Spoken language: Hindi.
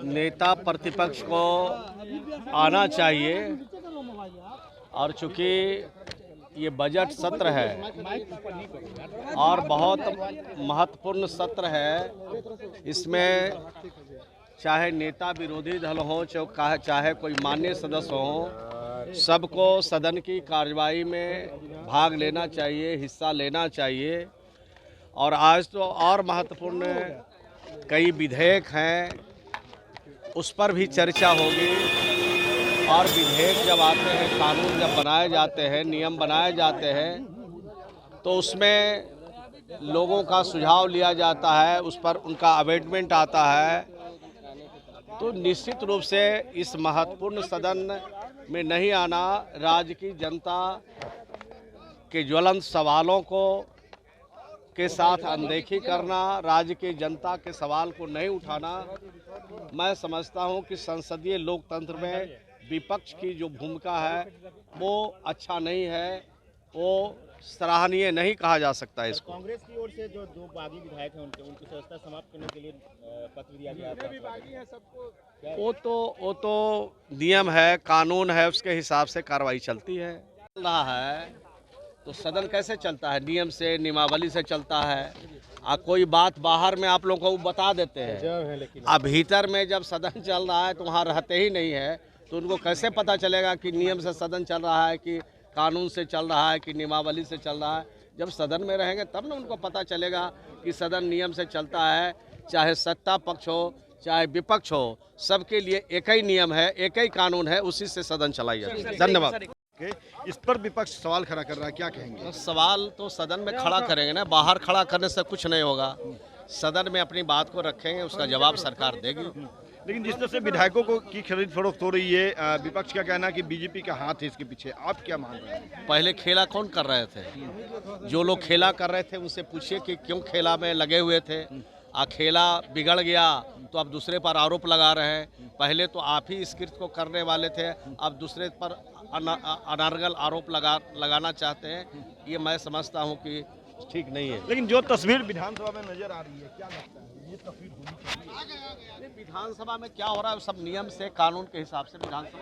नेता प्रतिपक्ष को आना चाहिए और चूंकि ये बजट सत्र है और बहुत महत्वपूर्ण सत्र है, इसमें चाहे नेता विरोधी दल हो चाहे कोई माननीय सदस्य हो, सबको सदन की कार्यवाही में भाग लेना चाहिए, हिस्सा लेना चाहिए। और आज तो और महत्वपूर्ण कई विधेयक हैं, उस पर भी चर्चा होगी। और विधेयक जब आते हैं, कानून जब बनाए जाते हैं, नियम बनाए जाते हैं, तो उसमें लोगों का सुझाव लिया जाता है, उस पर उनका अमेंडमेंट आता है। तो निश्चित रूप से इस महत्वपूर्ण सदन में नहीं आना, राज्य की जनता के ज्वलंत सवालों को के साथ अनदेखी करना, राज्य की जनता के सवाल को नहीं उठाना, मैं समझता हूं कि संसदीय लोकतंत्र में विपक्ष की जो भूमिका है वो अच्छा नहीं है, वो सराहनीय नहीं कहा जा सकता है इसको। कांग्रेस की ओर से जो दो बागी विधायक हैं उनकी सदस्यता समाप्त करने के लिए पत्र दिया गया था। वो तो नियम है, कानून है, उसके हिसाब से कार्रवाई चलती है। चल रहा है तो सदन कैसे चलता है? नियम से, नियमावली से चलता है। कोई बात बाहर में आप लोगों को बता देते हैं, अब भीतर में जब सदन चल रहा है तो वहाँ रहते ही नहीं है, तो उनको कैसे पता चलेगा कि नियम से सदन चल रहा है, कि कानून से चल रहा है, कि नियमावली से चल रहा है? जब सदन में रहेंगे तब ना उनको पता चलेगा कि सदन नियम से चलता है। चाहे सत्ता पक्ष हो चाहे विपक्ष हो, सबके लिए एक ही नियम है, एक ही कानून है, उसी से सदन चलाई जाती है। धन्यवाद। इस पर विपक्ष सवाल खड़ा कर रहा है, क्या कहेंगे? सवाल तो सदन में खड़ा करेंगे ना, बाहर खड़ा करने से कुछ नहीं होगा। सदन में अपनी बात को रखेंगे, उसका जवाब सरकार देगी। लेकिन जिस तरह से विधायकों को की खरीद फरोख्त हो रही है, विपक्ष का कहना है कि बीजेपी का हाथ है इसके पीछे, आप क्या मान रहे हैं? पहले खेला कौन कर रहे थे? जो लोग खेला कर रहे थे उनसे पूछिए कि क्यों खेला में लगे हुए थे। खेला बिगड़ गया तो अब दूसरे पर आरोप लगा रहे हैं। पहले तो आप ही इस कृत्य को करने वाले थे, अब दूसरे पर अनर्गल आरोप लगाना चाहते हैं। ये मैं समझता हूँ कि ठीक नहीं है। लेकिन जो तस्वीर विधानसभा में नजर आ रही है, क्या लगता है ये तस्वीर होनी चाहिए? विधानसभा में क्या हो रहा है, सब नियम से, कानून के हिसाब से विधानसभा